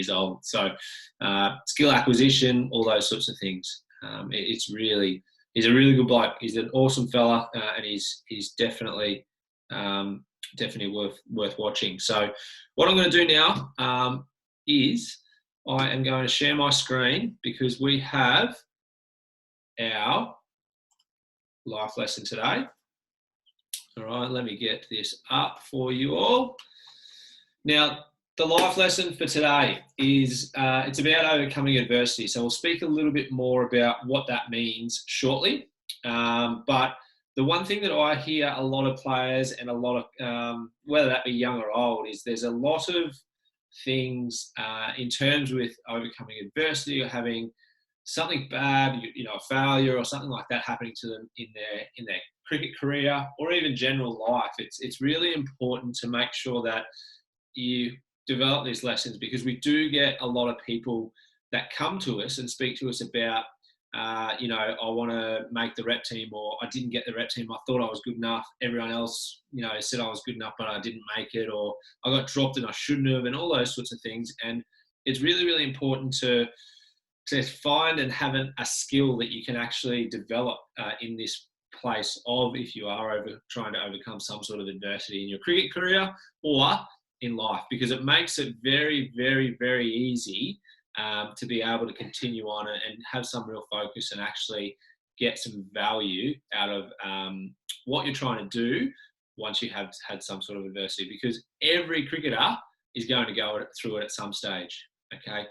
years old. So skill acquisition, all those sorts of things. It's really, he's a really good bloke. He's an awesome fella, and he's definitely worth watching. So what I'm going to do now is I am going to share my screen because we have our life lesson today. All right, let me get this up for you all. Now, the life lesson for today is it's about overcoming adversity. So we'll speak a little bit more about what that means shortly. But the one thing that I hear a lot of players and a lot of, whether that be young or old, is there's a lot of things in terms with overcoming adversity or having something bad, a failure or something like that happening to them in their cricket career or even general life. It's really important to make sure that you develop these lessons, because we do get a lot of people that come to us and speak to us about, I want to make the rep team, or I didn't get the rep team. I thought I was good enough. Everyone else, said I was good enough, but I didn't make it, or I got dropped and I shouldn't have, and all those sorts of things. And it's really, really important to find and have a skill that you can actually develop in this place of, if you are trying to overcome some sort of adversity in your cricket career or in life, because it makes it very, very, very easy to be able to continue on and have some real focus and actually get some value out of what you're trying to do once you have had some sort of adversity, because every cricketer is going to go through it at some stage. Okay,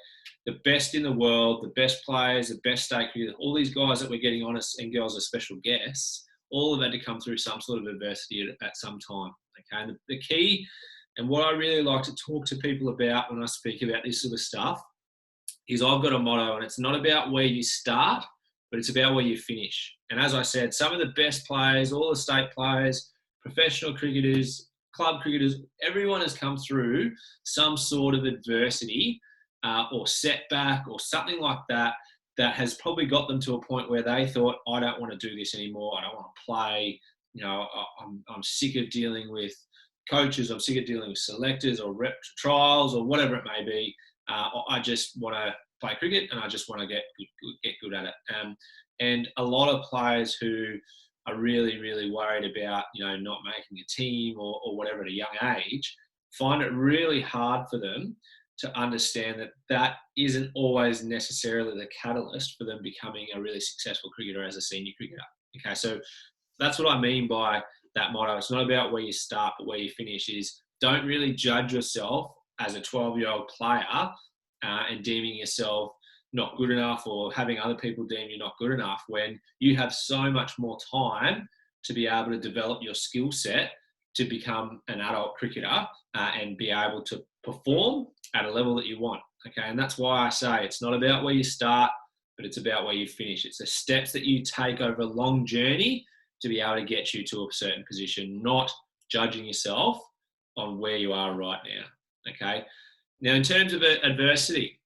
the best in the world, the best players, the best state cricketers, all these guys that we're getting on us and girls as special guests, all have had to come through some sort of adversity at some time. Okay, and the key, and what I really like to talk to people about when I speak about this sort of stuff, is I've got a motto, and it's not about where you start, but it's about where you finish. And as I said, some of the best players, all the state players, professional cricketers, club cricketers, everyone has come through some sort of adversity or setback or something like that has probably got them to a point where they thought, I don't want to do this anymore. I don't want to play. I'm sick of dealing with coaches. I'm sick of dealing with selectors or rep trials or whatever it may be. I just want to play cricket and I just want to get good at it. And a lot of players who are really, really worried about, not making a team or whatever at a young age, find it really hard for them to understand that isn't always necessarily the catalyst for them becoming a really successful cricketer as a senior cricketer. Okay, so that's what I mean by that motto. It's not about where you start, but where you finish. Is don't really judge yourself as a 12-year-old player and deeming yourself not good enough or having other people deem you not good enough, when you have so much more time to be able to develop your skill set to become an adult cricketer and be able to perform at a level that you want. Okay, and that's why I say it's not about where you start, but it's about where you finish. It's the steps that you take over a long journey to be able to get you to a certain position, not judging yourself on where you are right now. Okay, now in terms of adversity,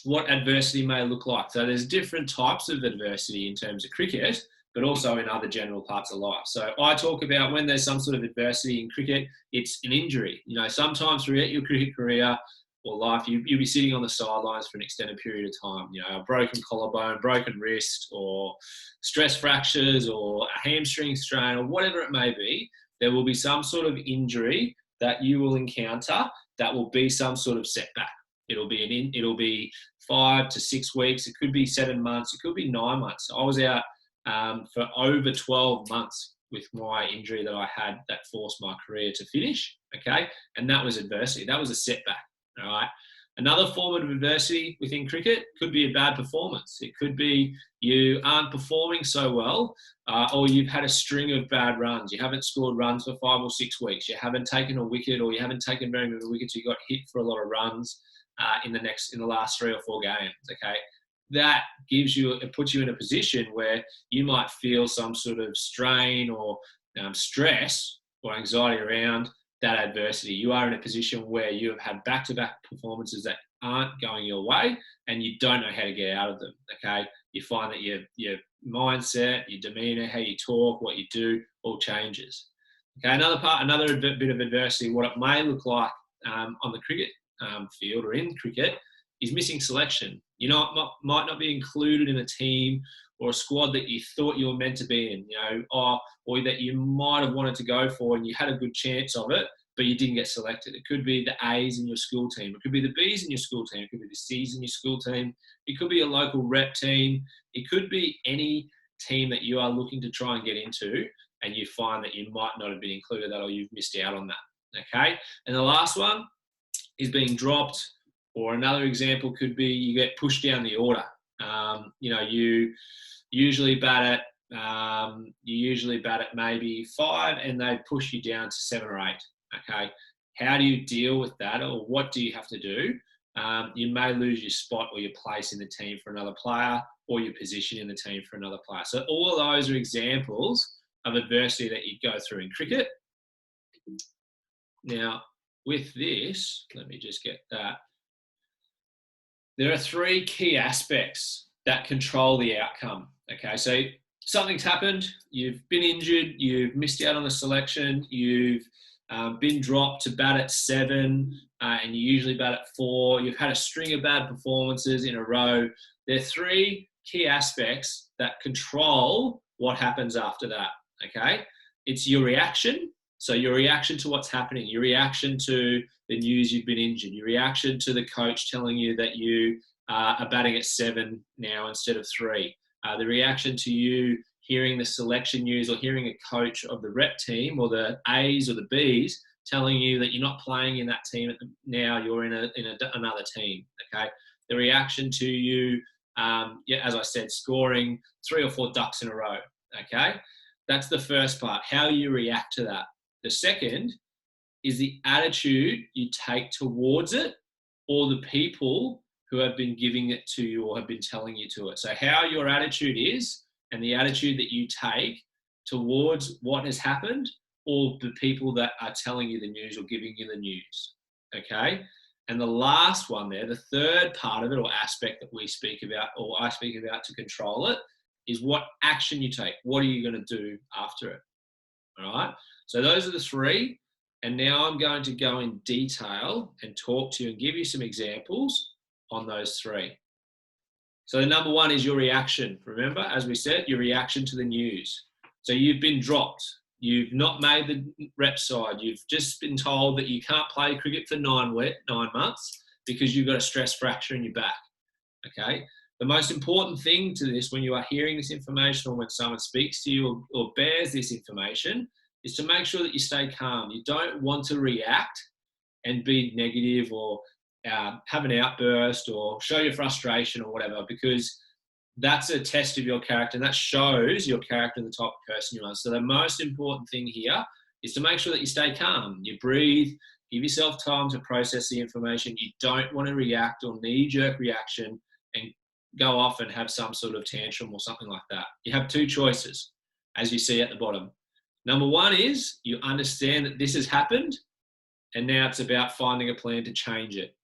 what adversity may look like. So there's different types of adversity in terms of cricket, but also in other general parts of life. So I talk about when there's some sort of adversity in cricket, it's an injury. Sometimes throughout your cricket career or life, you'll be sitting on the sidelines for an extended period of time. A broken collarbone, broken wrist, or stress fractures, or a hamstring strain, or whatever it may be. There will be some sort of injury that you will encounter that will be some sort of setback. It'll be 5 to 6 weeks. It could be 7 months. It could be 9 months. I was out for over 12 months with my injury that I had that forced my career to finish. Okay, and that was adversity. That was a setback. All right. Another form of adversity within cricket could be a bad performance. It could be you aren't performing so well, or you've had a string of bad runs. You haven't scored runs for 5 or 6 weeks. You haven't taken a wicket, or you haven't taken very many wickets. You got hit for a lot of runs in the last 3 or 4 games. Okay, that puts you in a position where you might feel some sort of strain or stress or anxiety around that adversity. You are in a position where you have had back-to-back performances that aren't going your way, and you don't know how to get out of them. Okay, you find that your mindset, your demeanour, how you talk, what you do, all changes. Okay, another bit of adversity, what it may look like on the cricket field or in cricket, is missing selection. You know, it might not be included in a team or a squad that you thought you were meant to be in, you know, or that you might have wanted to go for and you had a good chance of it, but you didn't get selected. It could be the A's in your school team. It could be the B's in your school team. It could be the C's in your school team. It could be a local rep team. It could be any team that you are looking to try and get into, and you find that you might not have been included that, or you've missed out on that. Okay. And the last one is being dropped, or another example could be you get pushed down the order. You know, you usually bat at maybe 5 and they push you down to 7 or 8. Okay. How do you deal with that, or what do you have to do? You may lose your spot or your place in the team for another player, or your position in the team for another player. So all of those are examples of adversity that you go through in cricket. Now, with this, let me just get that. There are 3 key aspects that control the outcome. Okay, so something's happened, you've been injured, you've missed out on the selection, you've been dropped to bat at 7, and you usually bat at 4. You've had a string of bad performances in a row. There are 3 key aspects that control what happens after that. Okay, it's your reaction. So your reaction to what's happening, your reaction to the news you've been injured, your reaction to the coach telling you that you are batting at 7 now instead of 3, the reaction to you hearing the selection news, or hearing a coach of the rep team or the A's or the B's telling you that you're not playing in that team now, you're in another team. Okay, the reaction to you, as I said, scoring 3 or 4 ducks in a row. Okay, that's the first part, how you react to that. The second is the attitude you take towards it, or the people who have been giving it to you or have been telling you to it. So how your attitude is, and the attitude that you take towards what has happened, or the people that are telling you the news or giving you the news. Okay. And the last one there, the third part of it, or aspect that we speak about, or I speak about to control it, is what action you take. What are you going to do after it? All right. So those are the 3. And now I'm going to go in detail and talk to you and give you some examples on those 3. So the number 1 is your reaction. Remember, as we said, your reaction to the news. So you've been dropped. You've not made the rep side. You've just been told that you can't play cricket for 9 months because you've got a stress fracture in your back. Okay. The most important thing to this, when you are hearing this information, or when someone speaks to you or bears this information, is to make sure that you stay calm. You don't want to react and be negative, or have an outburst, or show your frustration or whatever, because that's a test of your character, and that shows your character and the type of person you are. So the most important thing here is to make sure that you stay calm. You breathe, give yourself time to process the information. You don't want to react or knee-jerk reaction and go off and have some sort of tantrum or something like that. You have 2 choices, as you see at the bottom. Number 1 is you understand that this has happened, and now it's about finding a plan to change it.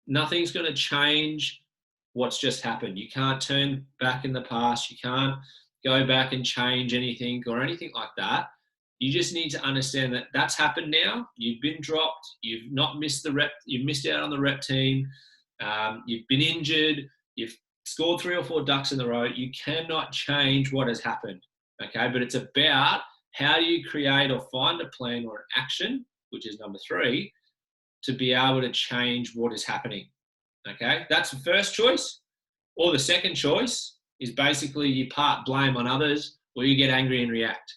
Nothing's going to change what's just happened. You can't turn back in the past. You can't go back and change anything or anything like that. You just need to understand that that's happened now. You've been dropped. You've not missed the rep. You've missed out on the rep team. You've been injured. You've scored 3 or 4 ducks in a row. You cannot change what has happened. Okay, but it's about how do you create or find a plan or an action, which is number 3, to be able to change what is happening. Okay, that's the first choice. Or the second choice is basically you part blame on others, or you get angry and react.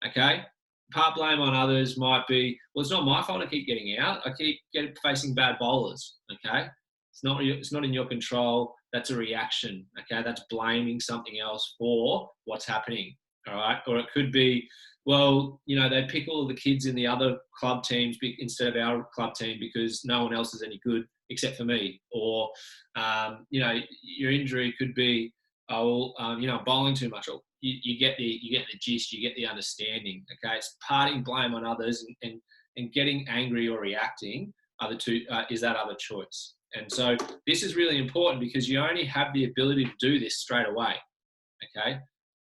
Okay, part blame on others might be, well, it's not my fault I keep getting out. I keep facing bad bowlers. Okay, it's not in your control. That's a reaction. Okay, that's blaming something else for what's happening. All right, or it could be, well, you know, they pick all of the kids in the other club teams instead of our club team because no one else is any good except for me. Or, you know, your injury could be, you know, bowling too much. Or you get the gist, you get the understanding. Okay, it's parting blame on others and getting angry or reacting are the 2 is that other choice. And so this is really important because you only have the ability to do this straight away. Okay.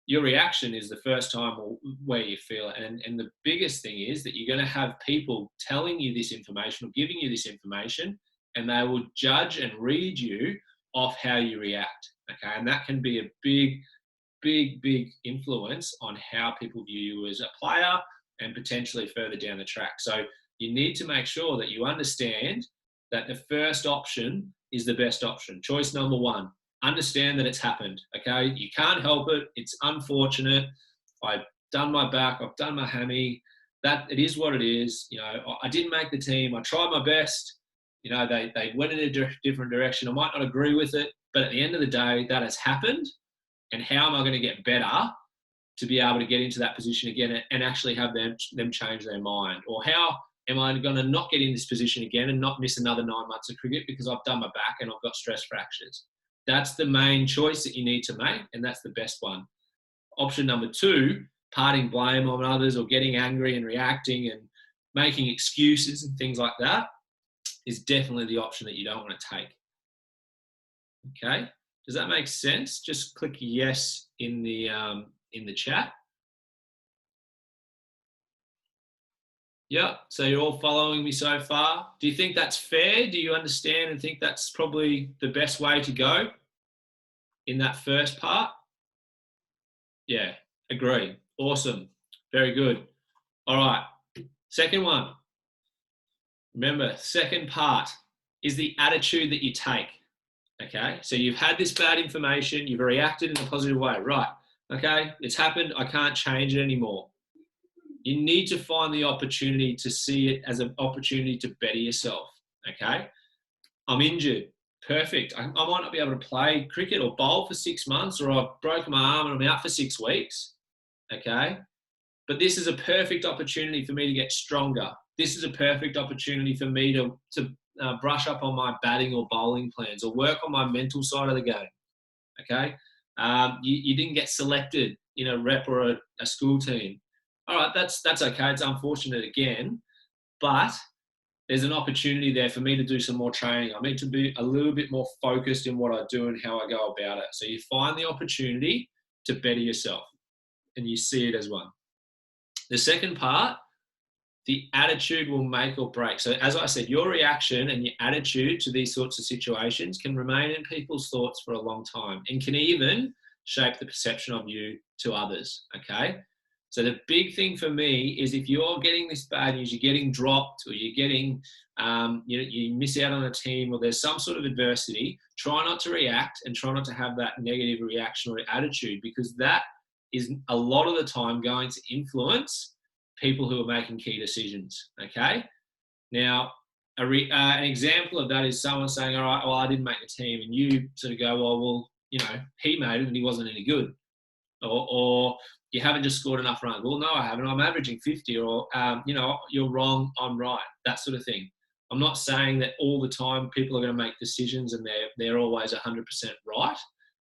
Your reaction is the first time where you feel it. And the biggest thing is that you're going to have people telling you this information or giving you this information and they will judge and read you off how you react. Okay, and that can be a big influence on how people view you as a player and potentially further down the track. So you need to make sure that you understand that the first option is the best option. Choice number one. Understand that it's happened. Okay, you can't help it. It's unfortunate. I've done my back. I've done my hammy. That it is what it is. You know, I didn't make the team. I tried my best. You know, they went in a different direction. I might not agree with it, but at the end of the day, that has happened. And how am I going to get better to be able to get into that position again and actually have them change their mind? Or how am I going to not get in this position again and not miss another 9 months of cricket because I've done my back and I've got stress fractures? That's the main choice that you need to make, and that's the best one. Option number two, parting blame on others or getting angry and reacting and making excuses and things like that, is definitely the option that you don't want to take. Okay, does that make sense? Just click yes in the chat. Yeah, so you're all following me so far. Do you think that's fair? Do you understand and think that's probably the best way to go in that first part? Yeah, agree. Awesome. Very good. All right, second one. Remember, second part is the attitude that you take. Okay, so you've had this bad information, you've reacted in a positive way. Right, okay, it's happened, I can't change it anymore. You need to find the opportunity to see it as an opportunity to better yourself. Okay, I'm injured. Perfect. I might not be able to play cricket or bowl for 6 months, or I've broken my arm and I'm out for 6 weeks. Okay, but this is a perfect opportunity for me to get stronger. This is a perfect opportunity for me to brush up on my batting or bowling plans or work on my mental side of the game. Okay, you didn't get selected in a rep or a school team. All right, that's okay. It's unfortunate again, but there's an opportunity there for me to do some more training. I need to be a little bit more focused in what I do and how I go about it. So you find the opportunity to better yourself and you see it as one. The second part, the attitude will make or break. So as I said, your reaction and your attitude to these sorts of situations can remain in people's thoughts for a long time and can even shape the perception of you to others, okay? So the big thing for me is if you're getting this bad news, you're getting dropped or you're getting, you miss out on a team or there's some sort of adversity, try not to react and try not to have that negative reaction or attitude, because that is a lot of the time going to influence people who are making key decisions, okay? Now, an example of that is someone saying, all right, well, I didn't make the team, and you sort of go, well, he made it and he wasn't any good. Or you haven't just scored enough runs. Well, no, I haven't. I'm averaging 50, or, you're wrong, I'm right, that sort of thing. I'm not saying that all the time people are going to make decisions and they're always 100% right.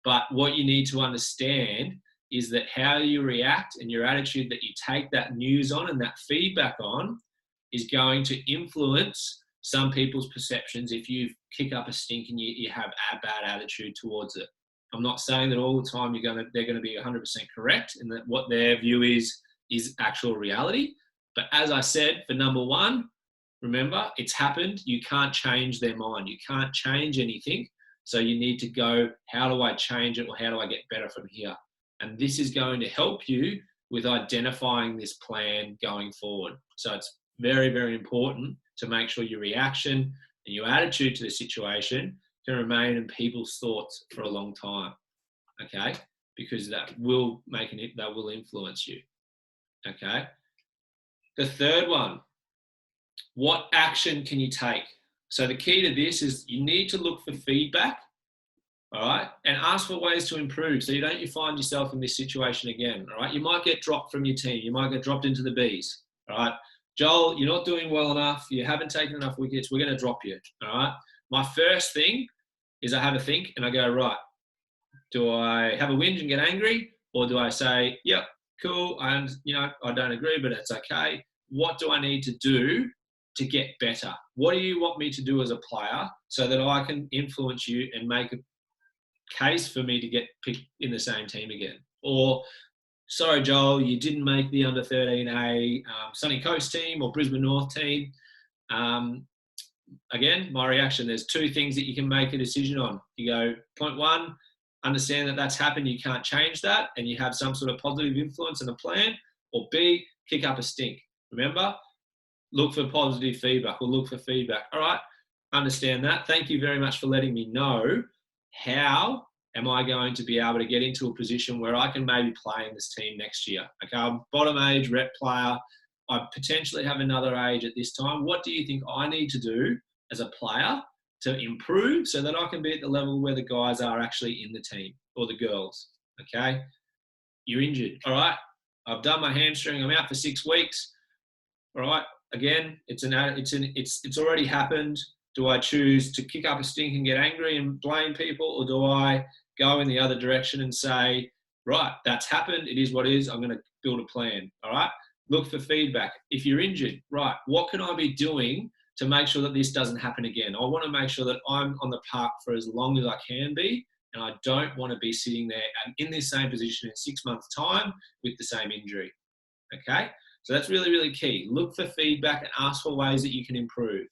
But what you need to understand is that how you react and your attitude that you take that news on and that feedback on is going to influence some people's perceptions if you kick up a stink and you have a bad attitude towards it. I'm not saying that all the time they're going to be 100% correct and that what their view is actual reality. But as I said, for number one, remember, it's happened. You can't change their mind. You can't change anything. So you need to go, how do I change it, or how do I get better from here? And this is going to help you with identifying this plan going forward. So it's very, very important to make sure your reaction and your attitude to the situation can remain in people's thoughts for a long time, okay? Because that will influence you, okay? The third one, what action can you take? So the key to this is you need to look for feedback, all right, and ask for ways to improve so you don't find yourself in this situation again, all right? You might get dropped from your team. You might get dropped into the Bs, all right? Joel, you're not doing well enough. You haven't taken enough wickets. We're going to drop you, all right? My first thing is I have a think and I go, right, do I have a whinge and get angry? Or do I say, yep, cool, I don't agree, but it's okay. What do I need to do to get better? What do you want me to do as a player so that I can influence you and make a case for me to get picked in the same team again? Or, sorry, Joel, you didn't make the under 13A Sunny Coast team or Brisbane North team. again, my reaction, there's two things that you can make a decision on. You go, point one, understand that that's happened, you can't change that, and you have some sort of positive influence and a plan. Or B, kick up a stink. Remember, look for positive feedback or look for feedback. All right, understand that. Thank you very much for letting me know. How am I going to be able to get into a position where I can maybe play in this team next year? Okay, I'm bottom age rep player. I potentially have another age at this time. What do you think I need to do as a player to improve so that I can be at the level where the guys are actually in the team or the girls? Okay, you're injured. All right, I've done my hamstring. I'm out for 6 weeks. All right, again, it's already happened. Do I choose to kick up a stink and get angry and blame people, or do I go in the other direction and say, right, that's happened. It is what it is. I'm going to build a plan. All right. Look for feedback. If you're injured, right, what can I be doing to make sure that this doesn't happen again? I want to make sure that I'm on the park for as long as I can be, and I don't want to be sitting there and in this same position in 6 months' time with the same injury. Okay, so that's really, really key. Look for feedback and ask for ways that you can improve.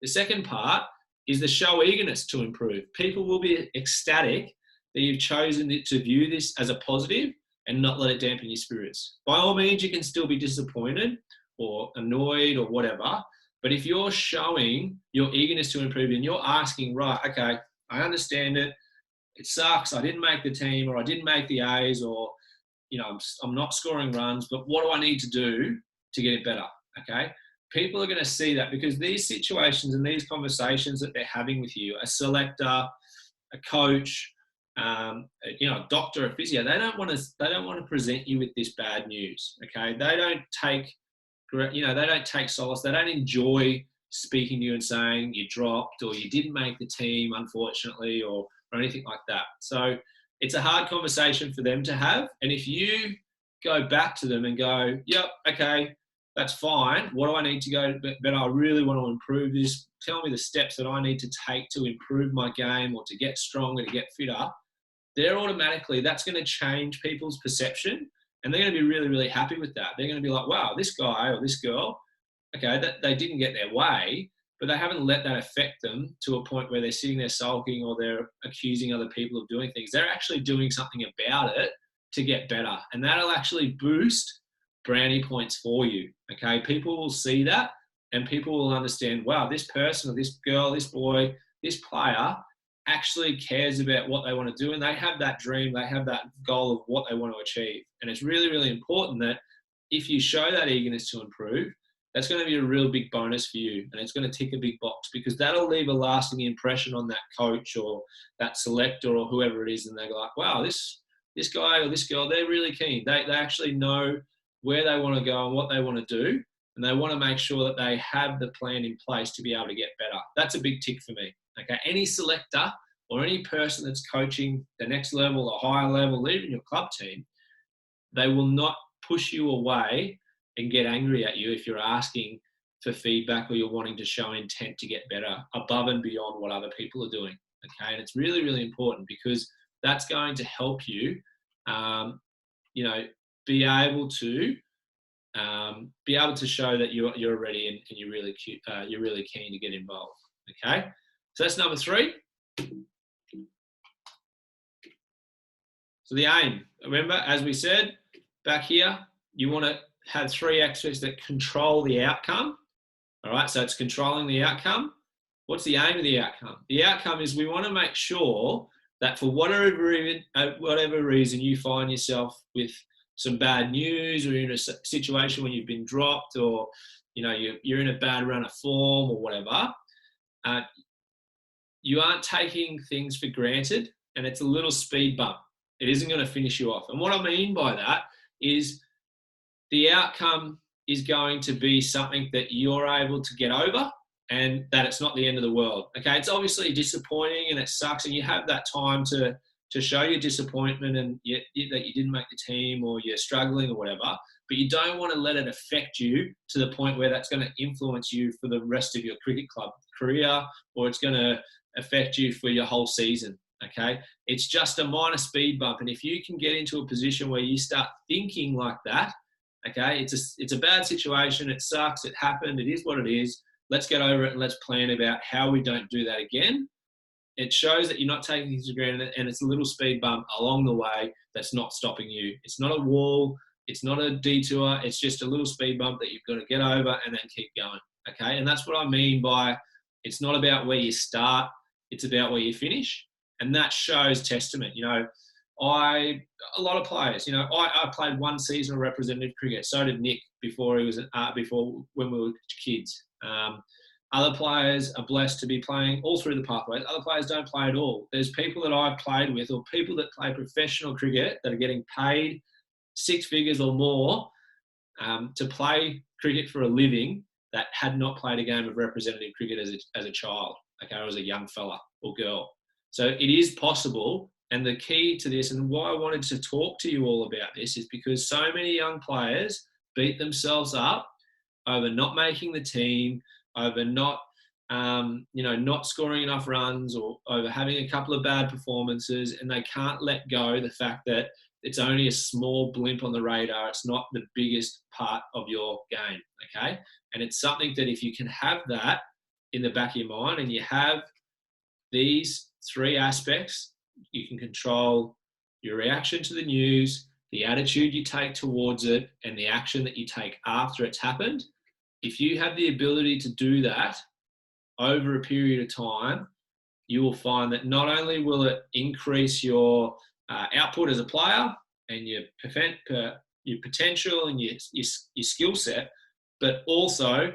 The second part is the show eagerness to improve. People will be ecstatic that you've chosen to view this as a positive and not let it dampen your spirits. By all means, you can still be disappointed or annoyed or whatever, but if you're showing your eagerness to improve and you're asking, right, okay, I understand it, it sucks, I didn't make the team or I didn't make the A's or, you know, I'm not scoring runs, but what do I need to do to get it better, okay? People are going to see that because these situations and these conversations that they're having with you, a selector, a coach, you know, a doctor, a physio, they don't want to present you with this bad news. Okay, they don't take solace. They don't enjoy speaking to you and saying you dropped or you didn't make the team, unfortunately, or anything like that. So it's a hard conversation for them to have. And if you go back to them and go, yep, okay, that's fine. What do I need to go? But I really want to improve this. Tell me the steps that I need to take to improve my game or to get stronger, to get fitter. That's going to change people's perception. And they're going to be really, really happy with that. They're going to be like, wow, this guy or this girl, okay, that they didn't get their way, but they haven't let that affect them to a point where they're sitting there sulking or they're accusing other people of doing things. They're actually doing something about it to get better. And that'll actually boost brownie points for you. Okay, people will see that and people will understand, wow, this person or this girl, this boy, this player actually cares about what they want to do and they have that dream, they have that goal of what they want to achieve. And it's really, really important that if you show that eagerness to improve, that's going to be a real big bonus for you and it's going to tick a big box because that'll leave a lasting impression on that coach or that selector or whoever it is, and they go like, wow, this guy or this girl, they're really keen. They actually know where they want to go and what they want to do, and they want to make sure that they have the plan in place to be able to get better. That's a big tick for me. Okay, any selector or any person that's coaching the next level, the higher level, even your club team, they will not push you away and get angry at you if you're asking for feedback or you're wanting to show intent to get better above and beyond what other people are doing. Okay, and it's really, really important because that's going to help you, you know, be able to show that you're ready and you're really keen to get involved. Okay, so that's number 3. So the aim, remember, as we said back here, you want to have 3 aspects that control the outcome. All right, so it's controlling the outcome. What's the aim of the outcome? The outcome is we want to make sure that for whatever reason you find yourself with some bad news or you're in a situation where you've been dropped or, you know, you're in a bad run of form or whatever, you aren't taking things for granted and it's a little speed bump. It isn't going to finish you off. And what I mean by that is the outcome is going to be something that you're able to get over and that it's not the end of the world. Okay, it's obviously disappointing and it sucks and you have that time to show your disappointment and that you didn't make the team or you're struggling or whatever, but you don't want to let it affect you to the point where that's going to influence you for the rest of your cricket club career or it's going to affect you for your whole season. Okay, it's just a minor speed bump, and if you can get into a position where you start thinking like that, okay, it's a bad situation, it sucks, it happened, it is what it is, let's get over it and let's plan about how we don't do that again. It shows that you're not taking things for granted, and it's a little speed bump along the way that's not stopping you. It's not a wall. It's not a detour. It's just a little speed bump that you've got to get over and then keep going. Okay. And that's what I mean by it's not about where you start. It's about where you finish. And that shows testament. You know, a lot of players, you know, I played one season of representative cricket. So did Nick before when we were kids. Other players are blessed to be playing all through the pathways. Other players don't play at all. There's people that I've played with, or people that play professional cricket that are getting paid 6 figures or more to play cricket for a living that had not played a game of representative cricket as a child, okay, or as a young fella or girl. So it is possible. And the key to this, and why I wanted to talk to you all about this, is because so many young players beat themselves up over not making the team, over not, not scoring enough runs, or over having a couple of bad performances, and they can't let go the fact that it's only a small blimp on the radar. It's not the biggest part of your game, okay? And it's something that if you can have that in the back of your mind, and you have these 3 aspects, you can control your reaction to the news, the attitude you take towards it, and the action that you take after it's happened. If you have the ability to do that over a period of time, you will find that not only will it increase your output as a player and your potential and your skill set, but also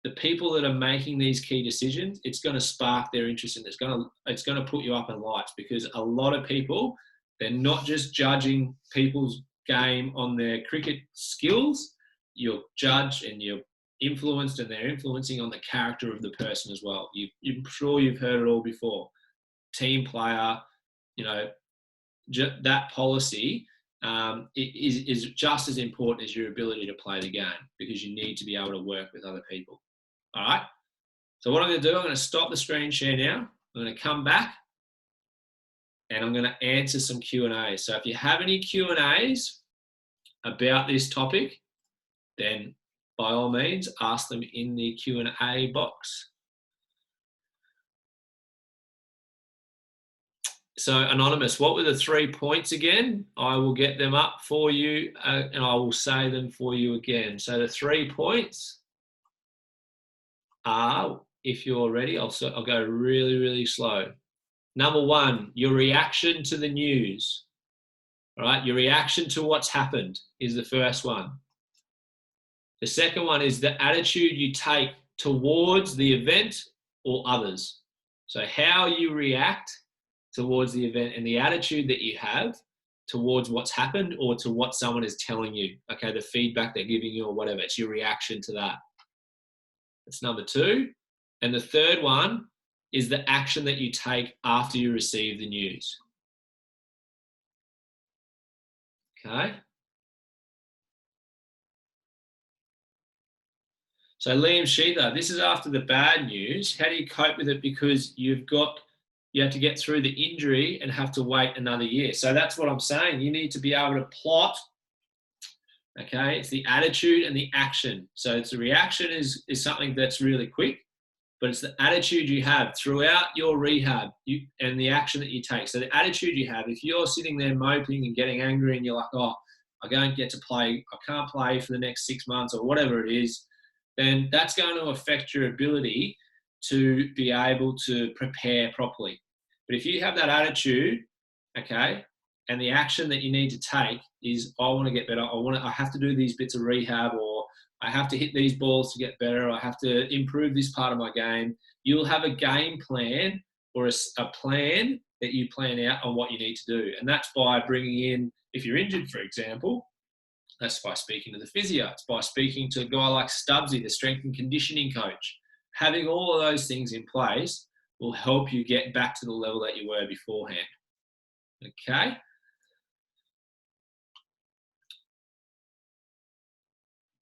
the people that are making these key decisions, it's going to spark their interest, and it's going to put you up in lights, because a lot of people, they're not just judging people's game on their cricket skills. You're judged and you're influenced, and they're influencing on the character of the person as well. I'm sure you've heard it all before. Team player, that policy is just as important as your ability to play the game, because you need to be able to work with other people. All right. So what I'm going to do, I'm going to stop the screen share now. I'm going to come back and I'm going to answer some Q&A. So if you have any Q&As about this topic, then by all means, ask them in the Q&A box. So Anonymous, what were the 3 points again? I will get them up for you and I will say them for you again. So the 3 points are, if you're ready, I'll go really, really slow. Number 1, your reaction to the news. All right, your reaction to what's happened is the first one. The second one is the attitude you take towards the event or others. So how you react towards the event and the attitude that you have towards what's happened or to what someone is telling you. Okay, the feedback they're giving you or whatever. It's your reaction to that. That's number 2. And the third one is the action that you take after you receive the news. Okay. So Liam Sheether, this is after the bad news. How do you cope with it? Because you have to get through the injury and have to wait another year. So that's what I'm saying. You need to be able to plot. Okay, it's the attitude and the action. So it's the reaction is something that's really quick, but it's the attitude you have throughout your rehab and the action that you take. So the attitude you have, if you're sitting there moping and getting angry and you're like, oh, I don't get to play, I can't play for the next 6 months or whatever it is, then that's going to affect your ability to be able to prepare properly. But if you have that attitude, okay, and the action that you need to take is, I want to get better. I have to do these bits of rehab, or I have to hit these balls to get better. Or I have to improve this part of my game. You'll have a game plan or a plan that you plan out on what you need to do. And that's by bringing in, if you're injured, for example, that's by speaking to the physio. It's by speaking to a guy like Stubbsy, the strength and conditioning coach. Having all of those things in place will help you get back to the level that you were beforehand. Okay?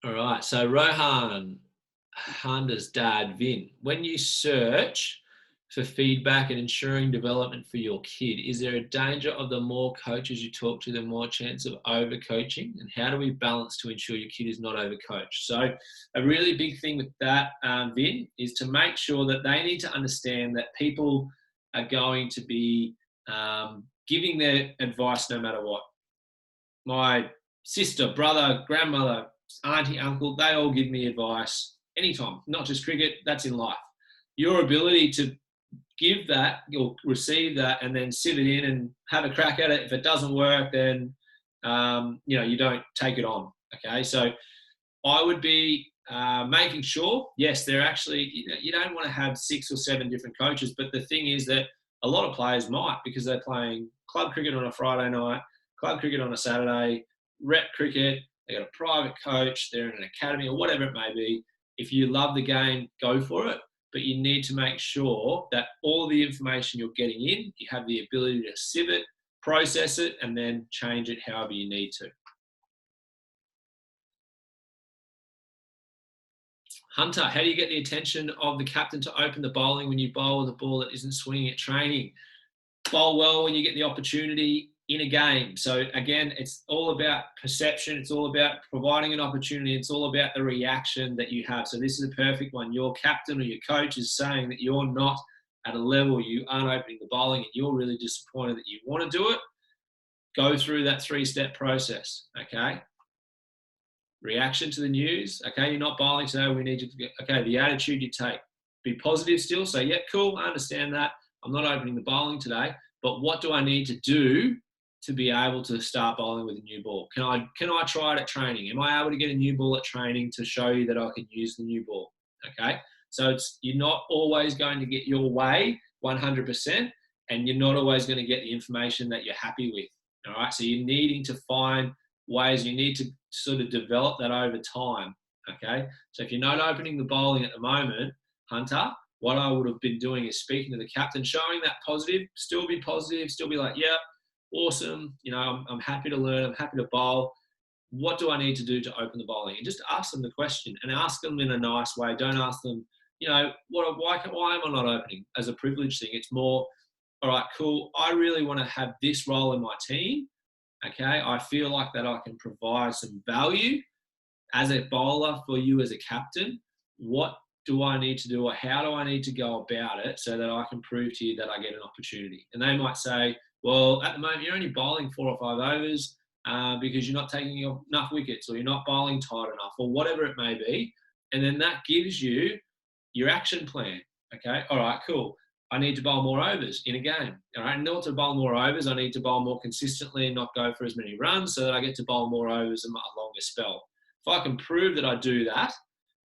All right, so Rohan, Handa's dad, Vin, when you search for feedback and ensuring development for your kid? Is there a danger of the more coaches you talk to, the more chance of overcoaching? And how do we balance to ensure your kid is not overcoached? So a really big thing with that, Vin, is to make sure that they need to understand that people are going to be giving their advice no matter what. My sister, brother, grandmother, auntie, uncle, they all give me advice anytime, not just cricket, that's in life. Your ability to give that or receive that and then sit it in and have a crack at it. If it doesn't work, then you don't take it on. Okay, so I would be making sure, yes, they're actually, you don't want to have 6 or 7 different coaches, but the thing is that a lot of players might, because they're playing club cricket on a Friday night, club cricket on a Saturday, rep cricket, they got a private coach, they're in an academy or whatever it may be. If you love the game, go for it. But you need to make sure that all the information you're getting in, you have the ability to sieve it, process it, and then change it however you need to. Hunter, how do you get the attention of the captain to open the bowling when you bowl with a ball that isn't swinging at training? Bowl well when you get the opportunity in a game. So again, it's all about perception. It's all about providing an opportunity. It's all about the reaction that you have. So this is a perfect one. Your captain or your coach is saying that you're not at a level, you aren't opening the bowling, and you're really disappointed that you want to do it. Go through that 3-step process, okay? Reaction to the news, okay? You're not bowling today, we need you to get, okay, the attitude you take. Be positive still, say, yeah, cool, I understand that. I'm not opening the bowling today, but what do I need to do to be able to start bowling with a new ball? Can I try it at training? Am I able to get a new ball at training to show you that I can use the new ball? Okay, so you're not always going to get your way 100%, and you're not always going to get the information that you're happy with. All right, so you're needing to find ways, you need to sort of develop that over time. Okay, so if you're not opening the bowling at the moment, Hunter, what I would have been doing is speaking to the captain, showing that positive, still be positive, still be like, yeah, awesome. I'm happy to learn. I'm happy to bowl. What do I need to do to open the bowling? And just ask them the question, and ask them in a nice way. Don't ask them, why am I not opening as a privilege thing? It's more, all right, cool. I really want to have this role in my team. Okay. I feel like that I can provide some value as a bowler for you as a captain. What do I need to do, or how do I need to go about it so that I can prove to you that I get an opportunity? And they might say, well, at the moment, you're only bowling 4 or 5 overs because you're not taking enough wickets, or you're not bowling tight enough, or whatever it may be. And then that gives you your action plan. Okay, all right, cool. I need to bowl more overs in a game. All right, in order to bowl more overs, I need to bowl more consistently and not go for as many runs so that I get to bowl more overs in a longer spell. If I can prove that I do that,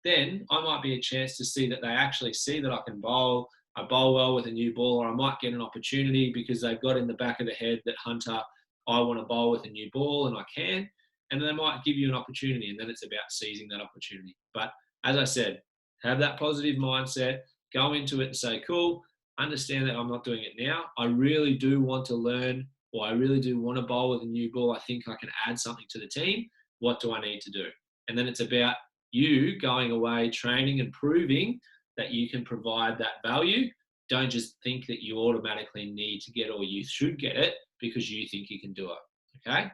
then I might be a chance to see that they actually see that I can bowl. I bowl well with a new ball, or I might get an opportunity because they've got in the back of the head that, Hunter, I want to bowl with a new ball, and I can. And they might give you an opportunity, and then it's about seizing that opportunity. But as I said, have that positive mindset, go into it and say, cool, understand that I'm not doing it now. I really do want to learn, or I really do want to bowl with a new ball. I think I can add something to the team. What do I need to do? And then it's about you going away, training and proving that you can provide that value. Don't just think that you automatically need to get, or you should get it because you think you can do it. Okay?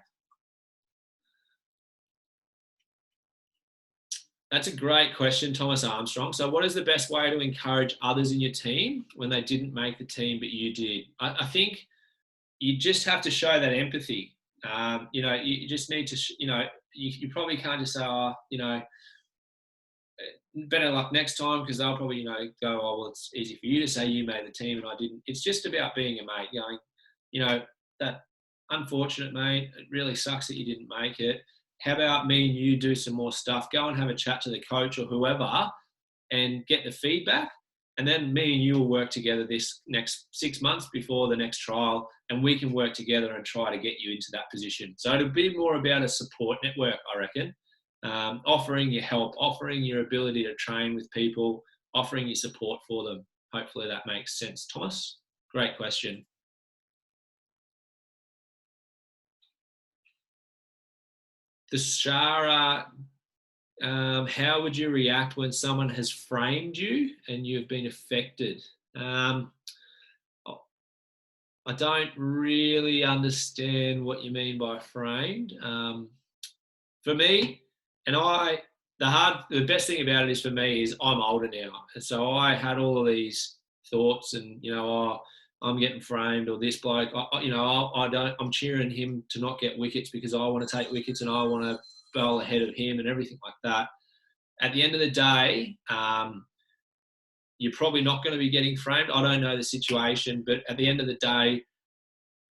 That's a great question, Thomas Armstrong. So what is the best way to encourage others in your team when they didn't make the team but you did? I think you just have to show that empathy. You just need to, you probably can't just say, better luck next time, because they'll probably, go, oh, well, it's easy for you to say you made the team and I didn't. It's just about being a mate, going, that unfortunate, mate, it really sucks that you didn't make it. How about me and you do some more stuff? Go and have a chat to the coach or whoever and get the feedback. And then me and you will work together this next 6 months before the next trial, and we can work together and try to get you into that position. So it'll be more about a support network, I reckon. Offering your help, offering your ability to train with people, offering your support for them. Hopefully that makes sense, Thomas. Great question. The Shara, how would you react when someone has framed you and you've been affected? Um, I don't really understand what you mean by framed. For me, and the best thing about it is for me is I'm older now, and so I had all of these thoughts, and oh, I'm getting framed, or this bloke, I don't, I'm cheering him to not get wickets because I want to take wickets and I want to bowl ahead of him and everything like that. At the end of the day, you're probably not going to be getting framed. I don't know the situation, but at the end of the day,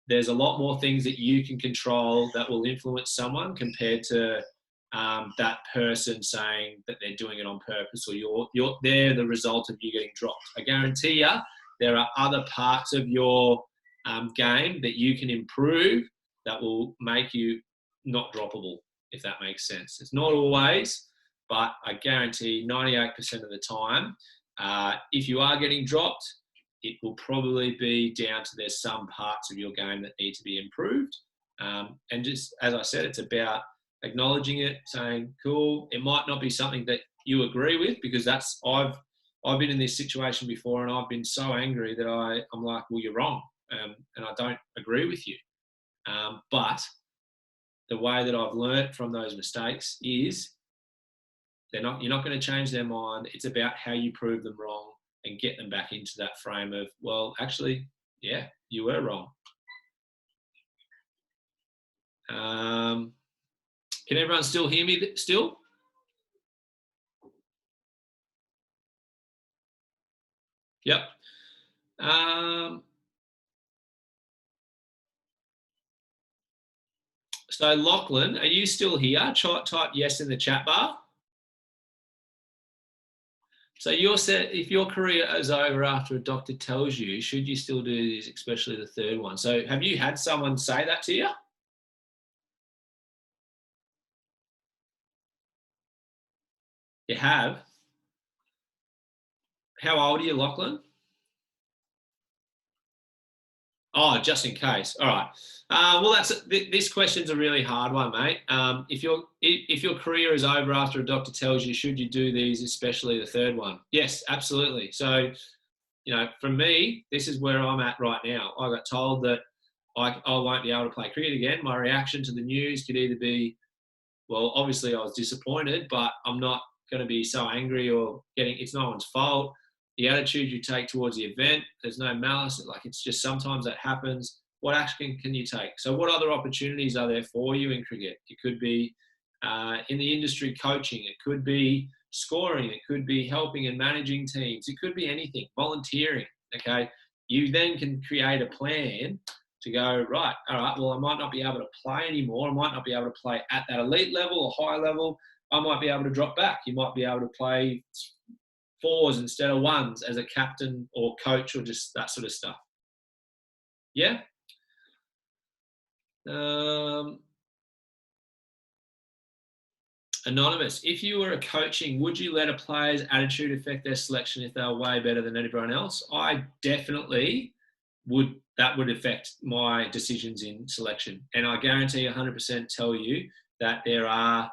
there's a lot more things that you can control that will influence someone compared to that person saying that they're doing it on purpose, or they're the result of you getting dropped. I guarantee you, there are other parts of your game that you can improve that will make you not droppable, if that makes sense. It's not always, but I guarantee 98% of the time, if you are getting dropped, it will probably be down to there's some parts of your game that need to be improved. And just, as I said, it's about acknowledging it, saying, cool, it might not be something that you agree with, because I've been in this situation before and I've been so angry that I'm like, well, you're wrong. And I don't agree with you. But the way that I've learnt from those mistakes is you're not going to change their mind. It's about how you prove them wrong and get them back into that frame of, well, actually, yeah, you were wrong. Can everyone still hear me still? Yep. So Lachlan, are you still here? Type yes in the chat bar. So you're said if your career is over after a doctor tells you, should you still do these, especially the third one? So have you had someone say that to you? You have? How old are you, Lachlan? Oh, just in case. All right. Well, this question's a really hard one, mate. If your career is over after a doctor tells you, should you do these, especially the third one? Yes, absolutely. So, for me, this is where I'm at right now. I got told that I won't be able to play cricket again. My reaction to the news could either be, well, obviously I was disappointed, but I'm not going to be so angry or it's no one's fault. The attitude you take towards the event, there's no malice. It's just sometimes that happens. What action can you take? So what other opportunities are there for you in cricket? It could be in the industry coaching. It could be scoring. It could be helping and managing teams. It could be anything, volunteering. Okay. You then can create a plan to go, right, all right, well, I might not be able to play anymore. I might not be able to play at that elite level or high level. I might be able to drop back. You might be able to play fours instead of ones as a captain or coach or just that sort of stuff. Yeah? Anonymous, if you were a coaching, would you let a player's attitude affect their selection if they were way better than everyone else? I definitely would. That would affect my decisions in selection. And I guarantee 100% tell you that there are,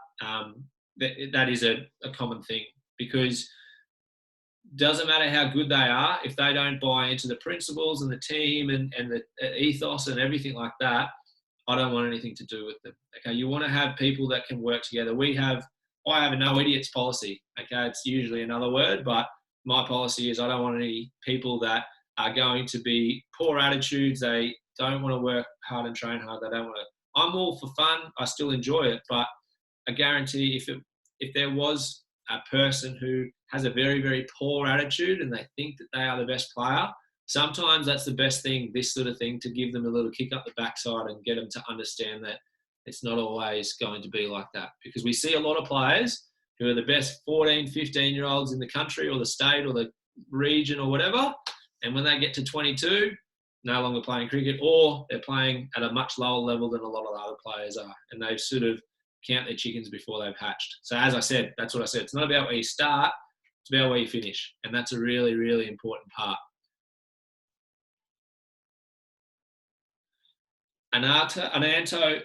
that is a common thing, because doesn't matter how good they are, if they don't buy into the principles and the team and the ethos and everything like that, I don't want anything to do with them. Okay, you want to have people that can work together. I have a no idiots policy. Okay, it's usually another word, but my policy is I don't want any people that are going to be poor attitudes. They don't want to work hard and train hard. They don't want to. I'm all for fun. I still enjoy it, but I guarantee if there was a person who has a very, very poor attitude and they think that they are the best player, sometimes that's the best thing, this sort of thing, to give them a little kick up the backside and get them to understand that it's not always going to be like that. Because we see a lot of players who are the best 14, 15-year-olds in the country or the state or the region or whatever, and when they get to 22, no longer playing cricket, or they're playing at a much lower level than a lot of the other players are, and they've sort of count their chickens before they've hatched. So as I said, that's what I said. It's not about where you start, it's about where you finish. And that's a really, really important part. Ananto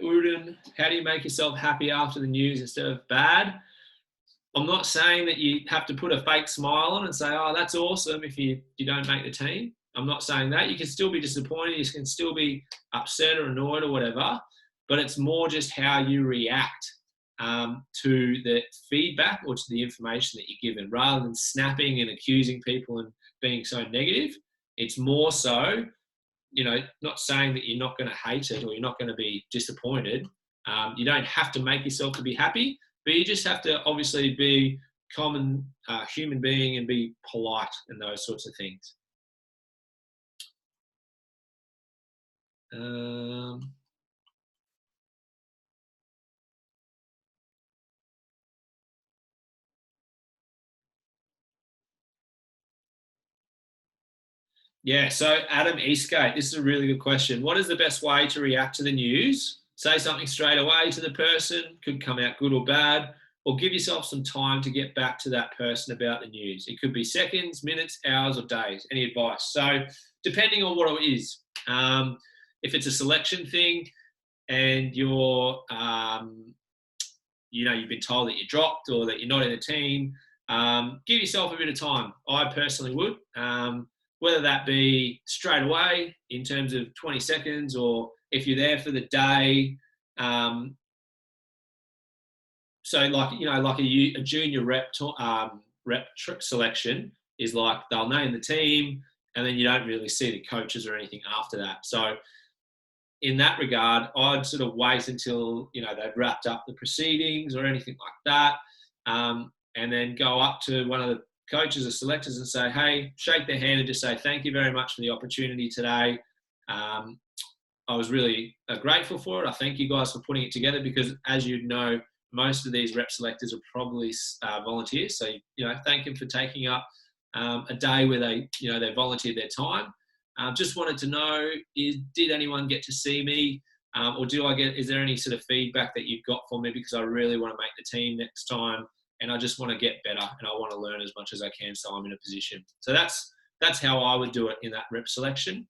Udin, how do you make yourself happy after the news instead of bad? I'm not saying that you have to put a fake smile on and say, oh, that's awesome if you don't make the team. I'm not saying that. You can still be disappointed. You can still be upset or annoyed or whatever. But it's more just how you react to the feedback or to the information that you're given. Rather than snapping and accusing people and being so negative, it's more so, not saying that you're not going to hate it or you're not going to be disappointed. You don't have to make yourself to be happy, but you just have to obviously be common human being and be polite and those sorts of things. Yeah, so Adam Eastgate, this is a really good question. What is the best way to react to the news? Say something straight away to the person, could come out good or bad, or give yourself some time to get back to that person about the news. It could be seconds, minutes, hours, or days. Any advice? So, depending on what it is, if it's a selection thing and you've been told that you're dropped or that you're not in a team, give yourself a bit of time. I personally would. Whether that be straight away in terms of 20 seconds or if you're there for the day. So like a junior rep selection is like they'll name the team and then you don't really see the coaches or anything after that. So in that regard, I'd sort of wait until, they've wrapped up the proceedings or anything like that. And then go up to one of the coaches or selectors and say, hey, shake their hand and just say, thank you very much for the opportunity today. I was really grateful for it. I thank you guys for putting it together because, as you know, most of these rep selectors are probably volunteers. So, thank them for taking up a day where they volunteered their time. Just wanted to know, did anyone get to see me? Or is there any sort of feedback that you've got for me because I really want to make the team next time and I just want to get better and I want to learn as much as I can so I'm in a position. So that's how I would do it in that rep selection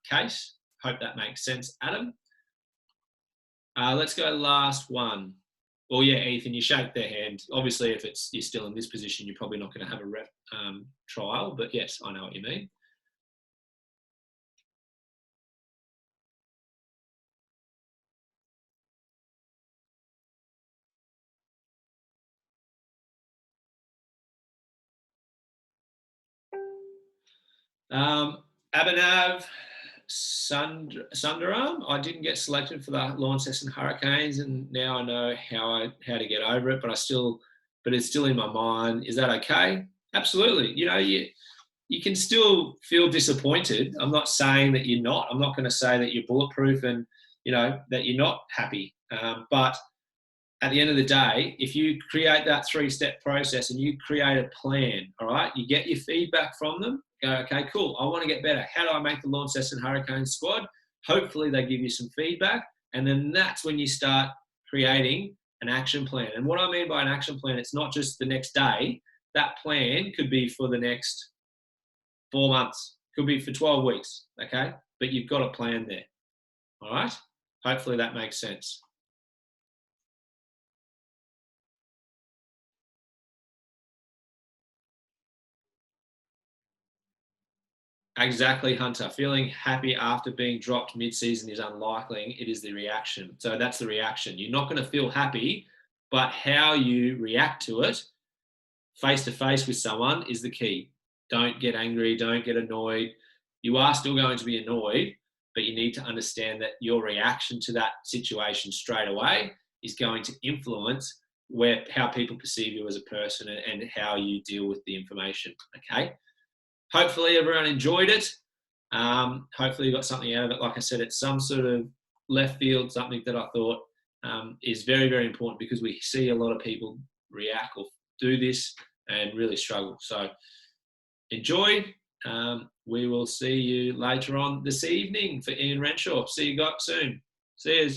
case. Hope that makes sense, Adam. Let's go last one. Well, yeah, Ethan, you shake their hand. Obviously, if you're still in this position, you're probably not going to have a rep trial, but yes, I know what you mean. Abhinav Sundaram, I didn't get selected for the Launceston Hurricanes, and now I know how to get over it. But it's still in my mind. Is that okay? Absolutely. You can still feel disappointed. I'm not saying that you're not. I'm not going to say that you're bulletproof and that you're not happy. But at the end of the day, if you create that 3-step process and you create a plan, all right, you get your feedback from them. Go, okay, cool. I want to get better. How do I make the Launceston Hurricanes squad? Hopefully they give you some feedback. And then that's when you start creating an action plan. And what I mean by an action plan, it's not just the next day. That plan could be for the next 4 months, could be for 12 weeks, okay? But you've got a plan there, all right? Hopefully that makes sense. Exactly, Hunter. Feeling happy after being dropped mid-season is unlikely. It is the reaction. So that's the reaction. You're not going to feel happy, but how you react to it face-to-face with someone is the key. Don't get angry. Don't get annoyed. You are still going to be annoyed, but you need to understand that your reaction to that situation straight away is going to influence how people perceive you as a person and how you deal with the information, okay? Hopefully everyone enjoyed it. Hopefully you got something out of it. Like I said, it's some sort of left field, something that I thought is very, very important because we see a lot of people react or do this and really struggle. So enjoy. We will see you later on this evening for Ian Renshaw. See you guys soon. See you.